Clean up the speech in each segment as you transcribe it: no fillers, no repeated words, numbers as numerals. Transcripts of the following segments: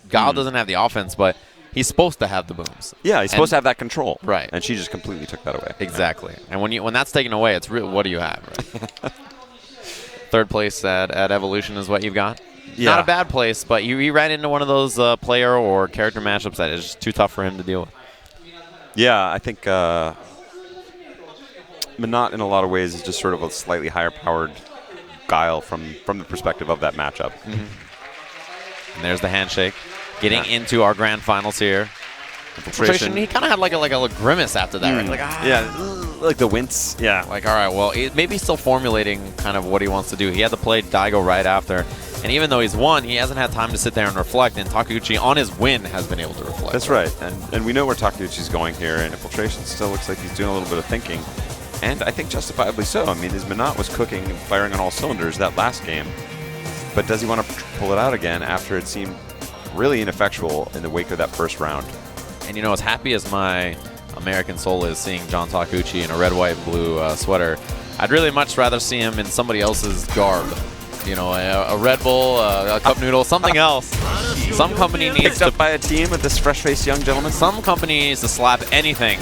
Guile doesn't have the offense, but he's supposed to have the booms. Yeah, he's supposed to have that control. Right. And she just completely took that away. Exactly. And when that's taken away, it's real. What do you have? Right? Third place at Evolution is what you've got. Yeah. Not a bad place, but he ran into one of those player or character matchups that is just too tough for him to deal with. Yeah, I think Minot in a lot of ways is just sort of a slightly higher powered Guile from the perspective of that matchup. And there's the handshake. Getting into our grand finals here. Infiltration. He kind of had like a grimace after that. Right? Like, yeah, like the wince. Yeah. Like, all right, well, maybe he's still formulating kind of what he wants to do. He had to play Daigo right after. And even though he's won, he hasn't had time to sit there and reflect. And Takeuchi, on his win, has been able to reflect. That's right. And we know where Takeuchi's going here. And Infiltration still looks like he's doing a little bit of thinking. And I think justifiably so. I mean, his Minot was cooking and firing on all cylinders that last game. But does he want to pull it out again after it seemed really ineffectual in the wake of that first round? And you know, as happy as my American soul is seeing John Takeuchi in a red, white, blue sweater, I'd really much rather see him in somebody else's garb. You know, a Red Bull, a Cup Noodle, something else. Some company needs picked to up by a team with this fresh-faced young gentleman. Some company needs to slap anything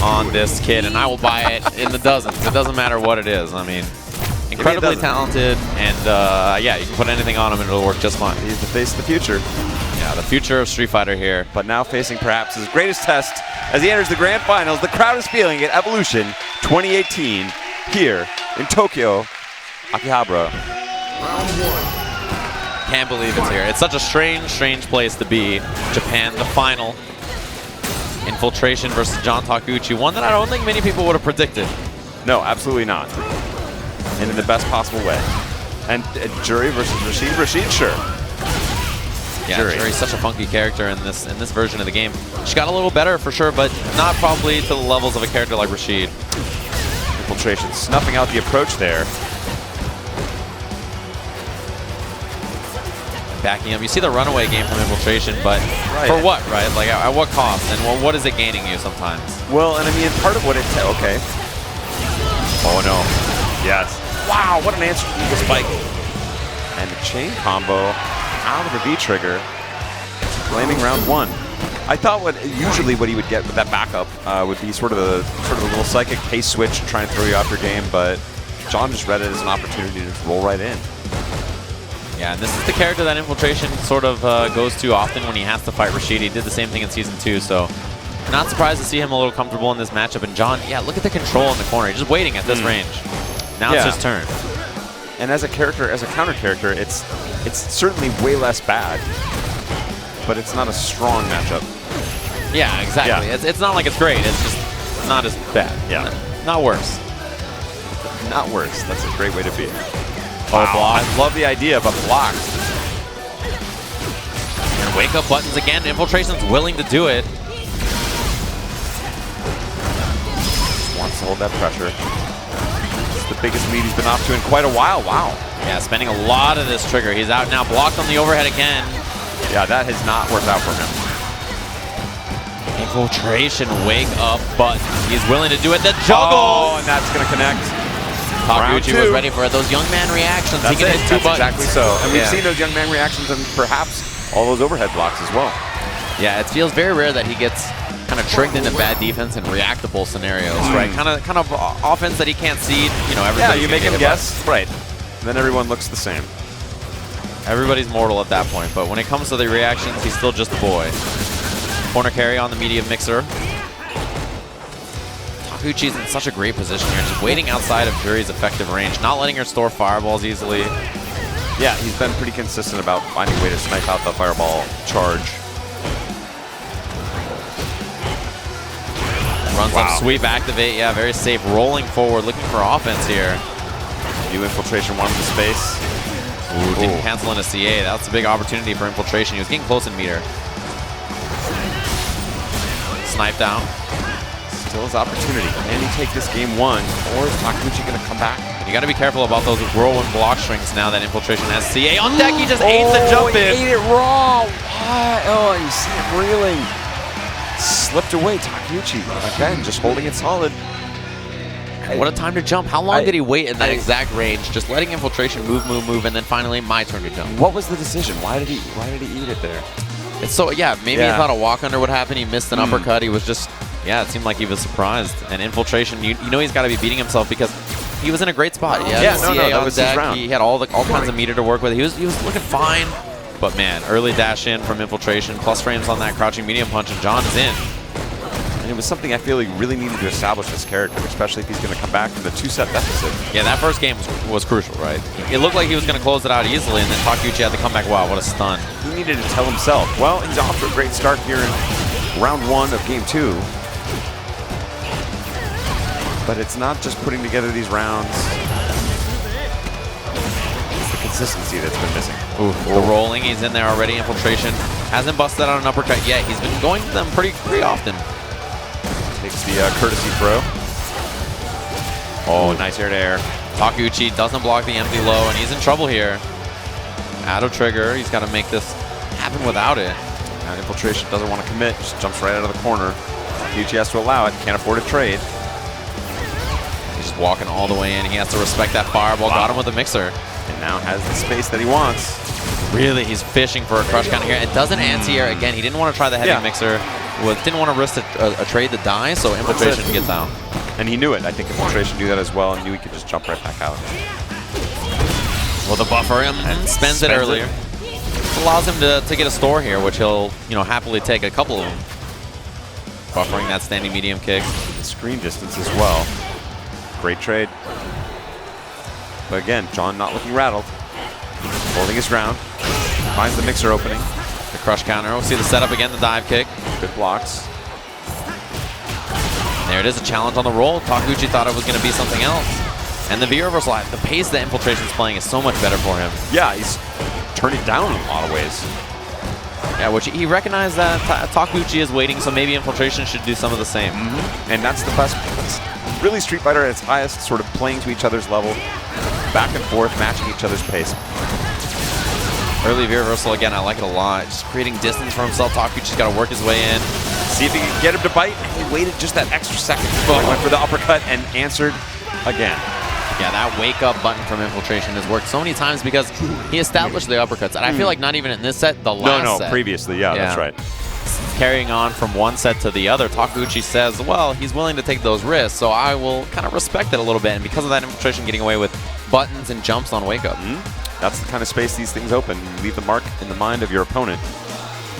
on this kid, and I will buy it in the dozens. It doesn't matter what it is. I mean, incredibly talented, and yeah, you can put anything on him and it'll work just fine. He's the face of the future. Yeah, the future of Street Fighter here. But now facing perhaps his greatest test as he enters the grand finals. The crowd is feeling it. Evolution 2018 here in Tokyo, Akihabara. Can't believe it's here. It's such a strange place to be. Japan, the final. Infiltration versus John Takeuchi, one that I don't think many people would have predicted. No, absolutely not. And in the best possible way. And Juri versus Rashid. Rashid, sure. Yeah, Juri's such a funky character in this version of the game. She got a little better for sure, but not probably to the levels of a character like Rashid. Infiltration snuffing out the approach there. Backing up. You see the runaway game from Infiltration, but for what, right? Like, at what cost? And what is it gaining you sometimes? Well, and I mean, part of what it's... Okay. Oh, no. Yes. Wow, what an answer to the spike. And the chain combo out of the V-trigger, blaming round one. I thought usually what he would get with that backup would be sort of a little psychic pace switch to try and throw you off your game, but John just read it as an opportunity to just roll right in. Yeah, and this is the character that Infiltration sort of goes to often when he has to fight Rashid. He did the same thing in Season 2, so not surprised to see him a little comfortable in this matchup. And John, yeah, look at the control in the corner. He's just waiting at this range. Now it's his turn. And as a character, as a counter character, it's certainly way less bad, but it's not a strong matchup. Yeah, exactly. Yeah. It's not like it's great. It's just not as bad. Yeah. Not worse. Not worse. That's a great way to be. Wow. Oh, block. I love the idea, but blocked. And wake up buttons again. Infiltration's willing to do it. Just wants to hold that pressure. It's the biggest lead he's been off to in quite a while. Wow. Yeah, spending a lot of this trigger. He's out now, blocked on the overhead again. Yeah, that has not worked out for him. Infiltration, wake up button. He's willing to do it. The juggle! Oh, and that's going to connect. Takeuchi was ready for it. Those young man reactions. That's he can hit two buttons. Exactly so. And we've seen those young man reactions and perhaps all those overhead blocks as well. Yeah, it feels very rare that he gets kind of tricked into bad defense and reactable scenarios, right? Kind of offense that he can't see. You know, everybody. Yeah, you make him guess, right? Then everyone looks the same. Everybody's mortal at that point, but when it comes to the reactions, he's still just a boy. Corner carry on the medium mixer. Takeuchi's in such a great position here, just waiting outside of Juri's effective range, not letting her store fireballs easily. Yeah, he's been pretty consistent about finding a way to snipe out the fireball charge. Runs up, sweep, activate. Yeah, very safe. Rolling forward, looking for offense here. New Infiltration wanted the space. Ooh, didn't cancel in a CA. That's a big opportunity for Infiltration. He was getting close in meter. Snipe down. Still his opportunity. Can he take this game one, or is Takeuchi going to come back? You got to be careful about those whirlwind block strings now that Infiltration has CA on deck. He just ate the jump in. He ate it raw. Why? Oh, you see it reeling. Slipped away. Takeuchi again, just holding it solid. What a time to jump. How long did he wait in that exact range? Just letting Infiltration move, and then finally my turn to jump. What was the decision? Why did he eat it there? It's so, yeah, maybe he thought a walk under would happen. He missed an uppercut. He was just, yeah, it seemed like he was surprised. And Infiltration, you know he's got to be beating himself because he was in a great spot. He had that was his round. He had all kinds of meter to work with. He was looking fine. But man, early dash in from Infiltration, plus frames on that crouching medium punch, and John is in. And it was something I feel he really needed to establish this character, especially if he's going to come back from the 2-set deficit. Yeah, that first game was crucial, right? It looked like he was going to close it out easily, and then Takeuchi had to come back. Wow, what a stun. He needed to tell himself, well, he's off to a great start here in round 1 of game 2. But it's not just putting together these rounds. It's the consistency that's been missing. Ooh, the rolling, he's in there already. Infiltration hasn't busted out an uppercut yet. He's been going to them pretty often. Takes the courtesy throw. Oh, nice air to air. Takeuchi doesn't block the empty low, and he's in trouble here. Out of trigger, he's got to make this happen without it. And Infiltration doesn't want to commit, just jumps right out of the corner. Takeuchi has to allow it, can't afford a trade. He's just walking all the way in. He has to respect that fireball. Got him with the mixer. And now has the space that he wants. Really, he's fishing for a crush counter here. It doesn't anti-air again. He didn't want to try the heavy mixer. Didn't want to risk a trade to die, so Infiltration gets out. And he knew it. I think Infiltration knew that as well and knew he could just jump right back out. Well, the buffer spends it earlier. Allows him to get a store here, which he'll happily take a couple of them. Buffering that standing medium kick. The screen distance as well. Great trade. But again, John not looking rattled. Holding his ground. Finds the mixer opening. The crush counter. We'll see the setup again, the dive kick. Good blocks. There it is, a challenge on the roll. Takeuchi thought it was going to be something else. And the V reversal, the pace that Infiltration's playing is so much better for him. Yeah, he's turning down in a lot of ways. Yeah, which he recognized that Takeuchi is waiting, so maybe Infiltration should do some of the same. And that's the best. That's really Street Fighter at its highest, sort of playing to each other's level, back and forth, matching each other's pace. Early V reversal again, I like it a lot. Just creating distance for himself. Takeuchi's got to work his way in. See if he can get him to bite. He waited just that extra second before he went for the uppercut and answered again. Yeah, that wake-up button from Infiltration has worked so many times because he established the uppercuts. And I feel like not even in this set, the last set. Previously, yeah, that's right. Carrying on from one set to the other, Takeuchi says, well, he's willing to take those risks, so I will kind of respect it a little bit. And because of that, Infiltration getting away with buttons and jumps on wake-up. That's the kind of space these things open. You leave the mark in the mind of your opponent,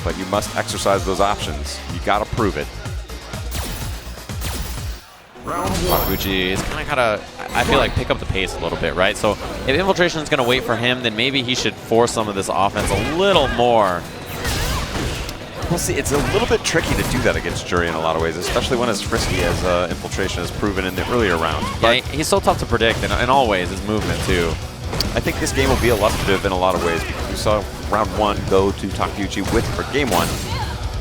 but you must exercise those options. You got to prove it. Takeuchi is kind of got to, I feel like, pick up the pace a little bit, right? So if Infiltration is going to wait for him, then maybe he should force some of this offense a little more. We'll see. It's a little bit tricky to do that against Juri in a lot of ways, especially when as frisky as Infiltration has proven in the earlier round. Yeah, he's so tough to predict in all ways, his movement too. I think this game will be illustrative in a lot of ways because we saw round 1 go to Takeuchi for game 1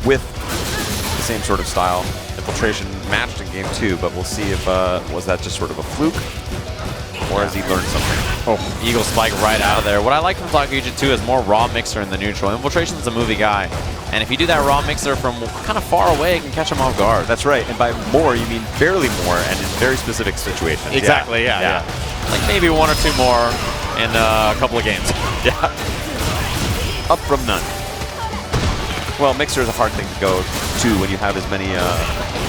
with the same sort of style. Infiltration matched in game 2, but we'll see if was that just sort of a fluke or has he learned something? Oh, Eagle Spike right out of there. What I like from Takeuchi too is more raw mixer in the neutral. Infiltration's a movie guy, and if you do that raw mixer from kind of far away, it can catch him off guard. That's right, and by more you mean barely more and in very specific situations. Exactly, yeah. Like maybe 1 or 2 more in a couple of games. Yeah. Up from none. Well, mixer is a hard thing to go to when you have as many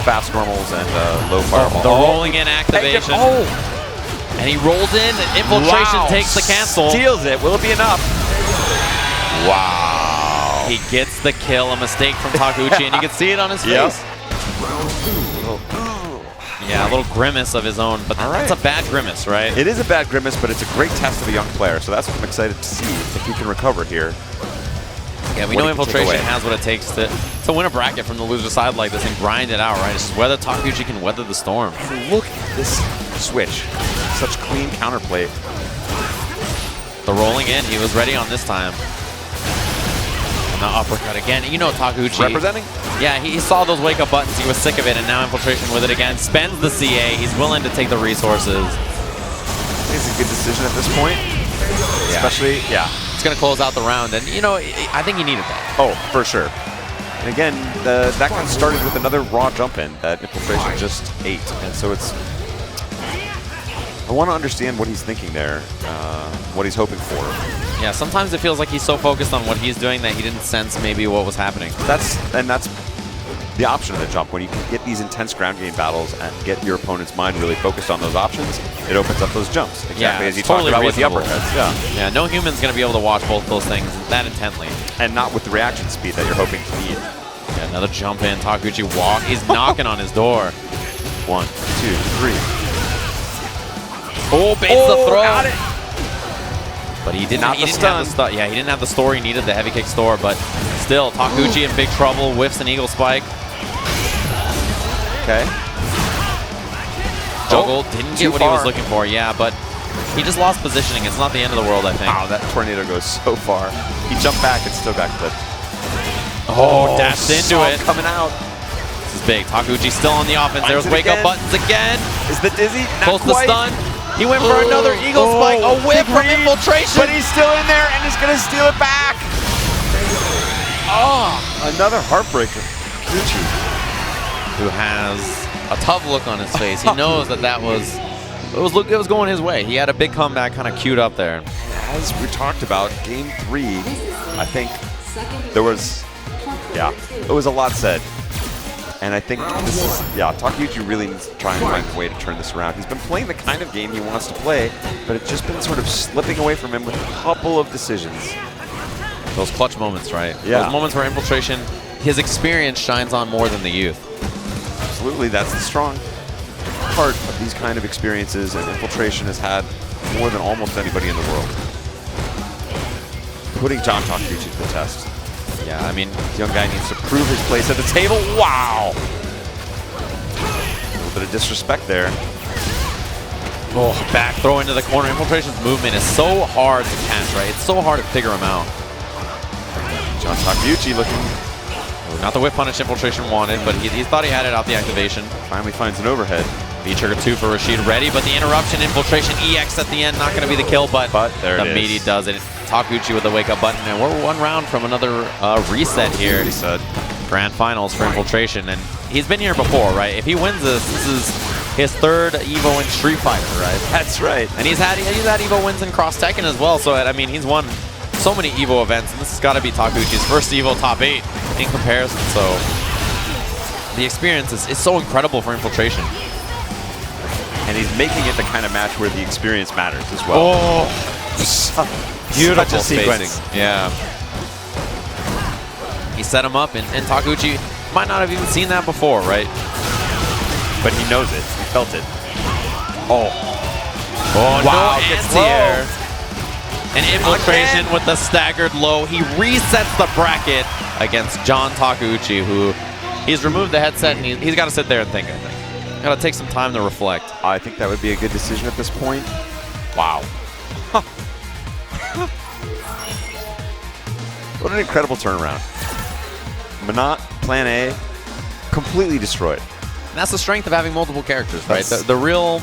fast normals and low fireball. The rolling in activation. And he rolls in, and Infiltration takes the cancel. Steals it. Will it be enough? Wow. He gets the kill, a mistake from Takeuchi, and you can see it on his face. Yeah, a little grimace of his own, but that's a bad grimace, right? It is a bad grimace, but it's a great test of a young player, so that's what I'm excited to see if he can recover here. Yeah, we know Infiltration has what it takes to win a bracket from the loser side like this and grind it out, right? It's just whether Takeuchi can weather the storm. Look at this switch. Such clean counterplay. The rolling in, he was ready on this time. And the uppercut again. You know Takeuchi. Representing? Yeah, he saw those wake-up buttons. He was sick of it, and now Infiltration with it again. Spends the CA. He's willing to take the resources. It's a good decision at this point. Especially, It's going to close out the round, and, I think he needed that. Oh, for sure. And again, that kind of started with another raw jump-in that Infiltration just ate. And so it's... I want to understand what he's thinking there, what he's hoping for. Yeah, sometimes it feels like he's so focused on what he's doing that he didn't sense maybe what was happening. That's the option of the jump. When you can get these intense ground game battles and get your opponent's mind really focused on those options, it opens up those jumps. Exactly as you talked about with the uppercuts. Yeah, no human's going to be able to watch both those things that intently. And not with the reaction speed that you're hoping to need. Yeah, another jump in. Takeuchi walk. He's knocking on his door. 1, 2, 3. Oh, baits the throw. Got it. But he didn't have the stun. Yeah, he didn't have the store. He needed the heavy kick store, but still, Takeuchi in big trouble. Whiffs an eagle spike. Okay. Juggle, didn't get what he was looking for. Yeah, but he just lost positioning. It's not the end of the world, I think. Wow, that tornado goes so far. He jumped back and still got clipped. Oh, dashed into it. Coming out. This is big. Takeuchi still on the offense. There's wake-up buttons again. Is the dizzy? Close to stun. He went for another eagle spike. A whip from Infiltration. But he's still in there and he's going to steal it back. Oh, another heartbreaker. Takeuchi, who has a tough look on his face. He knows that it was going his way. He had a big comeback kind of queued up there. As we talked about, game 3, I think there was, it was a lot said. And I think this is, Takeuchi really needs to try and find a way to turn this around. He's been playing the kind of game he wants to play, but it's just been sort of slipping away from him with a couple of decisions. Those clutch moments, right? Yeah. Those moments where Infiltration, his experience shines on more than the youth. Absolutely, that's the strong part of these kind of experiences, and Infiltration has had more than almost anybody in the world. Putting John Takeuchi to the test. Yeah, I mean, this young guy needs to prove his place at the table. Wow! A little bit of disrespect there. Oh, back throw into the corner. Infiltration's movement is so hard to catch, right? It's so hard to figure him out. John Takeuchi looking... Not the whip punish Infiltration wanted, but he thought he had it out the activation. Finally finds an overhead. V-trigger 2 for Rashid ready, but the interruption, Infiltration EX at the end, not going to be the kill, but there the meaty does it. Takeuchi with the wake-up button, and we're one round from another reset here. Reset. Grand finals for Infiltration, and he's been here before, right? If he wins this is his 3rd EVO in Street Fighter, right? That's right. And he's had EVO wins in Cross Tekken as well, so I mean, he's won so many EVO events, and this has got to be Takeuchi's first EVO top 8 in comparison, so the experience is so incredible for Infiltration. And he's making it the kind of match where the experience matters as well. Oh, beautiful sequence. Yeah. He set him up, and Takeuchi might not have even seen that before, right? But he knows it. He felt it. Oh, wow, no anti-air. And Infiltration with the staggered low. He resets the bracket against John Takeuchi, who he's removed the headset, and he's got to sit there and think, I think. Got to take some time to reflect. I think that would be a good decision at this point. Wow. What an incredible turnaround. Manat, plan A, completely destroyed. And that's the strength of having multiple characters, right? The real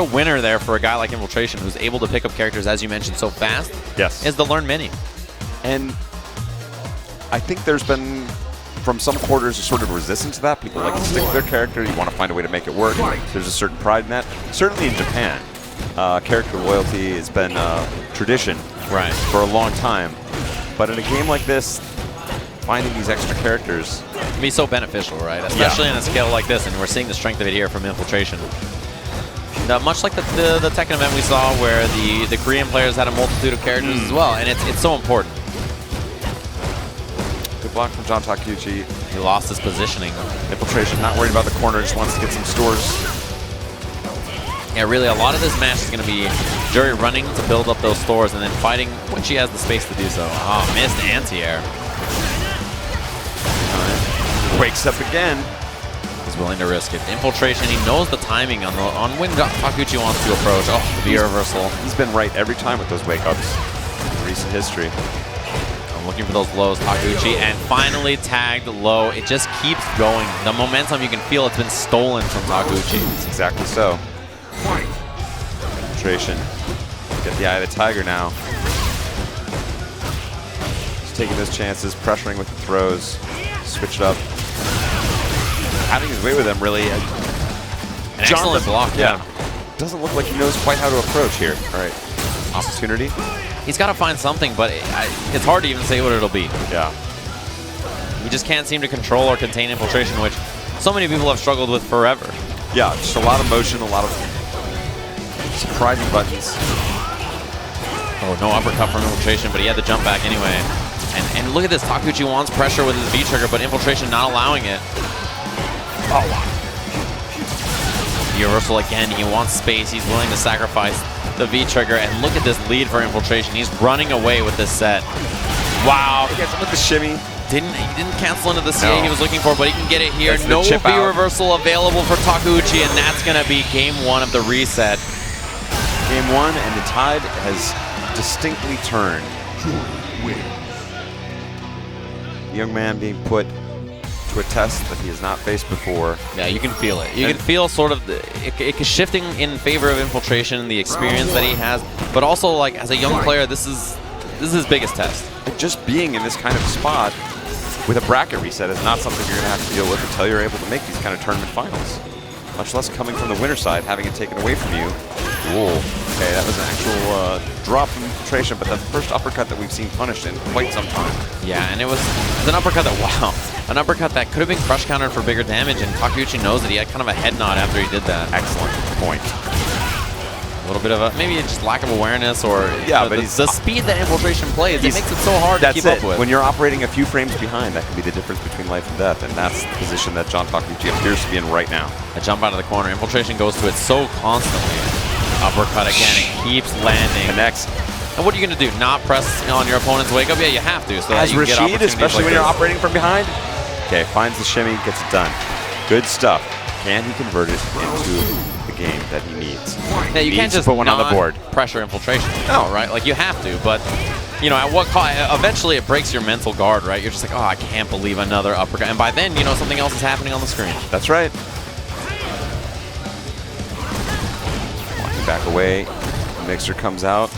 winner there for a guy like Infiltration, who's able to pick up characters, as you mentioned, so fast, is the learn menu. And I think there's been, from some quarters, a sort of resistance to that. People like to stick with their character. You want to find a way to make it work. There's a certain pride in that. Certainly in Japan, character loyalty has been tradition for a long time. But in a game like this, finding these extra characters can be so beneficial, right? Especially on a scale like this, and we're seeing the strength of it here from Infiltration. Much like the Tekken event we saw, where the Korean players had a multitude of characters as well, and it's so important. Good block from John Takeuchi. He lost his positioning. Infiltration not worried about the corner, just wants to get some stores. Yeah, really, a lot of this match is going to be Juri running to build up those stores and then fighting when she has the space to do so. Oh, missed anti-air. Wakes up again. He's willing to risk it. Infiltration, he knows the timing on when Takeuchi wants to approach. Oh, the V-reversal. He's been right every time with those wake-ups in recent history. I'm looking for those lows, Takeuchi, and finally tagged low. It just keeps going. The momentum, you can feel it's been stolen from Takeuchi. It's exactly so. Infiltration. Get the eye of the tiger now. He's taking those chances, pressuring with the throws. Switch it up. Having his way with them, really. An excellent block, doesn't look like he knows quite how to approach here. All right, opportunity. he's got to find something, but it's hard to even say what it'll be. Yeah. He just can't seem to control or contain Infiltration, which so many people have struggled with forever. Yeah, just a lot of motion, a lot of surprising buttons. Oh, no uppercut from Infiltration, but he had the jump back anyway. And look at this, Takeuchi wants pressure with his V-trigger, but Infiltration not allowing it. Oh, wow. Universal again, he wants space, he's willing to sacrifice the V-trigger, and look at this lead for Infiltration. He's running away with this set. Wow. He gets him with the shimmy. He didn't cancel into the CA he was looking for, but he can get it here. No chip out. V-reversal available for Takeuchi, and that's going to be game 1 of the reset. Game 1, and the tide has distinctly turned. The young man being put to a test that he has not faced before. Yeah, you can feel it. You can feel sort of it shifting in favor of Infiltration, the experience that he has, but also like as a young player, this is his biggest test. And just being in this kind of spot with a bracket reset is not something you're going to have to deal with until you're able to make these kind of tournament finals. Much less coming from the winner side, having it taken away from you. Whoa. Okay, that was an actual drop from Infiltration, but the first uppercut that we've seen punished in quite some time. Yeah, and it was an uppercut that, wow, an uppercut that could have been crush countered for bigger damage, and Takeuchi knows that he had kind of a head nod after he did that. Excellent point. A little bit of a, maybe just lack of awareness, or yeah, but the speed that Infiltration plays, it makes it so hard to keep up with. When you're operating a few frames behind, that can be the difference between life and death, and that's the position that John Takeuchi appears to be in right now. A jump out of the corner. Infiltration goes to it so constantly. Uppercut again, it keeps landing. Connects. And what are you going to do? Not press on your opponent's wake up? Yeah, you have to. So as Rashid, especially when you're operating from behind. Okay, finds the shimmy, gets it done. Good stuff. Can he convert it into the game that he needs? Yeah, you can't just put one on the board. Pressure Infiltration. No, right? Like you have to, but you know, at what cost? Eventually, it breaks your mental guard, right? You're just like, oh, I can't believe another uppercut, and by then, you know, something else is happening on the screen. That's right. Walking back away, the mixer comes out.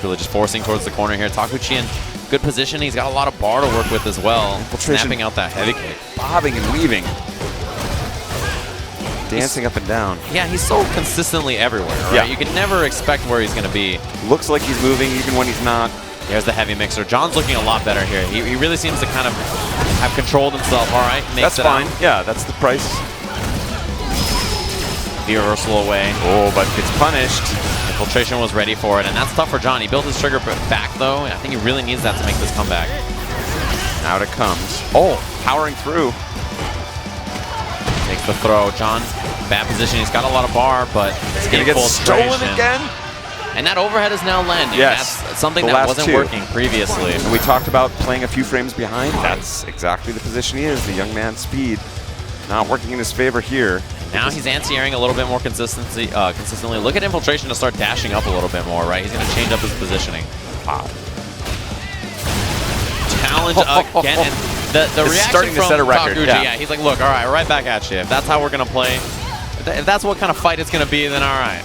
Really just forcing towards the corner here. Takeuchi in good position. He's got a lot of bar to work with as well. Snapping out that heavy kick. Bobbing and weaving. Dancing up and down. Yeah, he's so consistently everywhere, right? Yeah. You can never expect where he's going to be. Looks like he's moving even when he's not. There's the heavy mixer. John's looking a lot better here. He really seems to kind of have controlled himself. All right, that's fine. Yeah, that's the price. The reversal away. Oh, but it's punished. Infiltration was ready for it, and that's tough for John. He built his trigger back, though. I think he really needs that to make this comeback. Out it comes. Oh, powering through. Takes the throw. John, bad position. He's got a lot of bar, but it's going to get stolen again. And that overhead is now landing. Yes. That's something that wasn't working previously. And we talked about playing a few frames behind. That's exactly the position he is. The young man's speed not working in his favor here. Now he's anti-airing a little bit more consistently. Look at Infiltration to start dashing up a little bit more, right? He's going to change up his positioning. Wow. Challenge again. And the reaction starting to from set a record. Takeuchi, yeah, he's like, look, all right, right back at you. If that's how we're going to play, if that's what kind of fight it's going to be, then all right.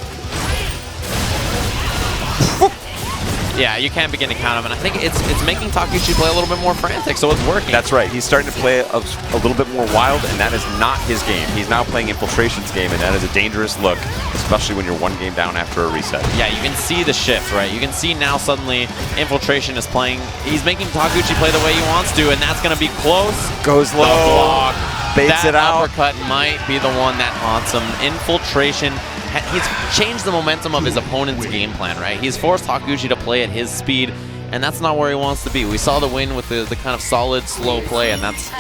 Yeah, you can't begin to count him, and I think it's making Takeuchi play a little bit more frantic, so it's working. That's right. He's starting to play a little bit more wild, and that is not his game. He's now playing Infiltration's game, and that is a dangerous look, especially when you're one game down after a reset. Yeah, you can see the shift, right? You can see now suddenly Infiltration is playing. He's making Takeuchi play the way he wants to, and that's going to be close. Goes low. Block. Baits it out. That uppercut might be the one that haunts him. Infiltration. He's changed the momentum of his opponent's game plan, right? He's forced Takeuchi to play at his speed, and that's not where he wants to be. We saw the win with the kind of solid, slow play, and that's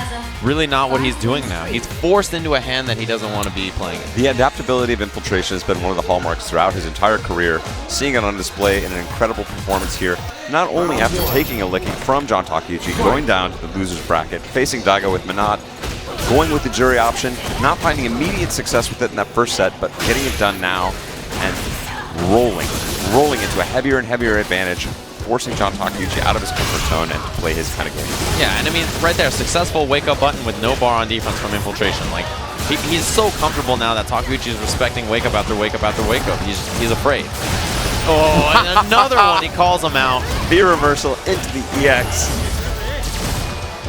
really not what he's doing now. He's forced into a hand that he doesn't want to be playing in. The adaptability of Infiltration has been one of the hallmarks throughout his entire career. Seeing it on display in an incredible performance here, not only after taking a licking from John Takeuchi, going down to the loser's bracket, facing Daigo with Minot, going with the Juri option, not finding immediate success with it in that first set, but getting it done now and rolling into a heavier and heavier advantage, forcing John Takeuchi out of his comfort zone and to play his kind of game. Yeah, and I mean, right there, successful wake-up button with no bar on defense from Infiltration. Like, he's so comfortable now that Takeuchi is respecting wake-up after wake-up after wake-up. He's afraid. Oh, and another one, he calls him out. V-reversal into the EX.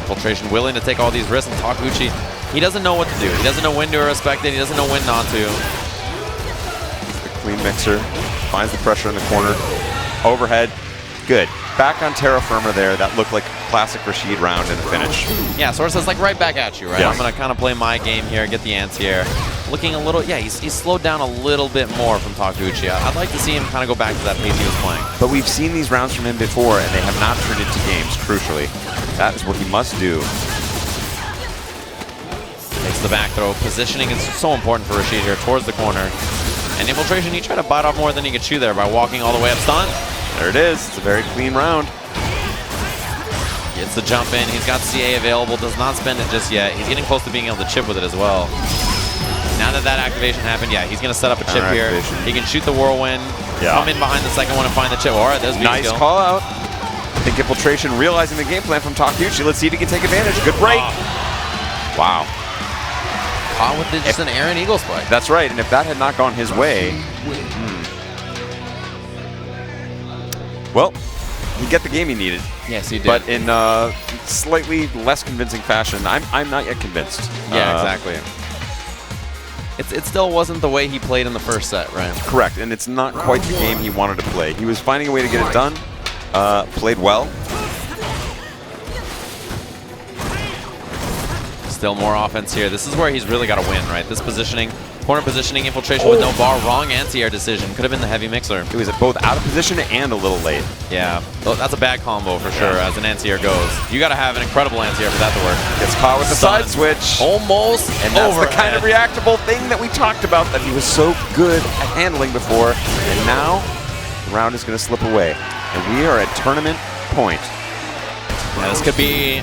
Infiltration willing to take all these risks, and Takeuchi, he doesn't know what to do. He doesn't know when to respect it. He doesn't know when not to. The clean mixer finds the pressure in the corner. Overhead. Good. Back on terra firma there. That looked like a classic Rashid round and a finish. Yeah, Source is like right back at you, right? Yes. I'm going to kind of play my game here, get the anti-air. Looking a little, yeah, he's slowed down a little bit more from Takeuchi. I'd like to see him kind of go back to that pace he was playing. But we've seen these rounds from him before, and they have not turned into games, crucially. That is what he must do. Takes the back throw. Positioning is so important for Rashid here towards the corner. And Infiltration, he tried to bite off more than he could chew there by walking all the way up stun. There it is. It's a very clean round. Gets the jump in. He's got CA available. Does not spend it just yet. He's getting close to being able to chip with it as well. Now that that activation happened, yeah, he's going to set up a chip here. He can shoot the whirlwind, come in behind the second one and find the chip. All right, there's B nice skill. call out. I think Infiltration realizing the game plan from Takeuchi. Let's see if he can take advantage. Good break. Wow. Caught with just an Aaron Eagle spike. That's right, and if that had not gone his way, well, he'd get the game he needed. Yes, he did. But in slightly less convincing fashion. I'm not yet convinced. Yeah, exactly. It still wasn't the way he played in the first set, right? Correct, and it's not quite the game he wanted to play. He was finding a way to get it done, played well. Still more offense here. This is where he's really got to win, right? This positioning, corner positioning, Infiltration with no bar, wrong anti-air decision. Could have been the heavy mixer. It was both out of position and a little late. Yeah, that's a bad combo for sure as an anti-air goes. You got to have an incredible anti-air for that to work. Gets caught with the side switch. Almost And that's over. the kind of reactable thing that we talked about that he was so good at handling before. And now, the round is going to slip away. And we are at tournament point. Yeah, this could be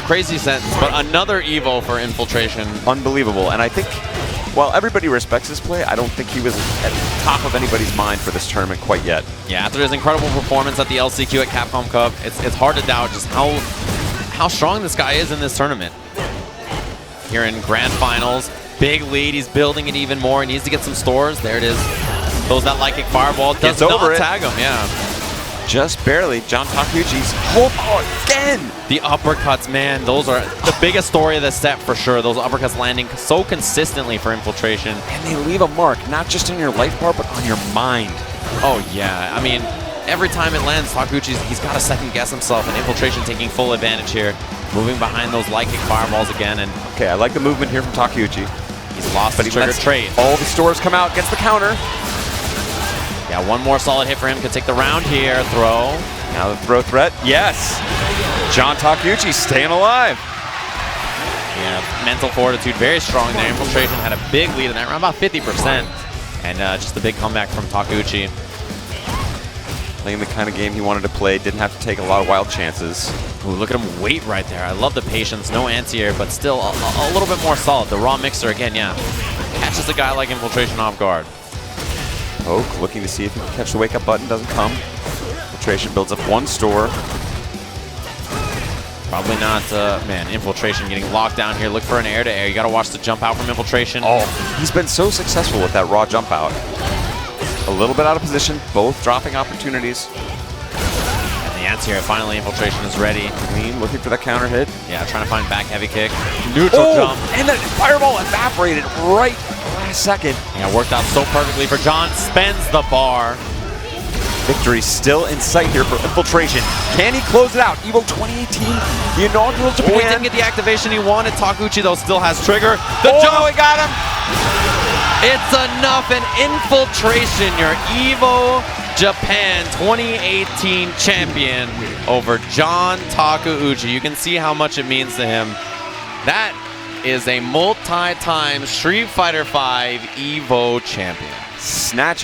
crazy sentence, but another EVO for Infiltration. Unbelievable. And I think, while everybody respects his play, I don't think he was at the top of anybody's mind for this tournament quite yet. Yeah, after his incredible performance at the LCQ at Capcom Cup, it's hard to doubt just how strong this guy is in this tournament. Here in Grand Finals, big lead, he's building it even more. He needs to get some stores. There it is. Throws that light kick fireball. Does not tag him, yeah. Just barely. John Takeuchi's whole power again. The uppercuts, man, those are the biggest story of the set for sure. Those uppercuts landing so consistently for Infiltration. And they leave a mark, not just on your life bar, but on your mind. Oh, yeah. I mean, every time it lands, he's got to second guess himself, and Infiltration taking full advantage here. Moving behind those light kick fireballs again. And okay, I like the movement here from Takeuchi. He's lost his trigger trade. All the stores come out, gets the counter. Yeah, one more solid hit for him. Could take the round here. Throw. Now the throw threat. Yes. John Takeuchi staying alive. Yeah, mental fortitude very strong there. Infiltration had a big lead in that round, about 50%. And just a big comeback from Takeuchi. Playing the kind of game he wanted to play. Didn't have to take a lot of wild chances. Ooh, look at him wait right there. I love the patience. No anti-air, but still a little bit more solid. The raw mixer again, yeah. Catches a guy like Infiltration off guard. Poke, looking to see if he can catch the wake-up button. Doesn't come. Infiltration builds up one store. Probably not, man, Infiltration getting locked down here. Look for an air-to-air. You got to watch the jump out from Infiltration. Oh, he's been so successful with that raw jump out. A little bit out of position, both dropping opportunities. And the anti-air, finally Infiltration is ready. Clean, looking for that counter hit. Yeah, trying to find back heavy kick. Neutral jump. And that fireball evaporated right last second. Yeah, worked out so perfectly for John. Spends the bar. Victory still in sight here for Infiltration. Can he close it out? EVO 2018, the inaugural Japan. Oh, he didn't get the activation he wanted. Takeuchi, though, still has trigger. The jump. He got him. It's enough, and Infiltration, your EVO Japan 2018 champion over John Takeuchi. You can see how much it means to him. That is a multi-time Street Fighter V EVO champion. Snatch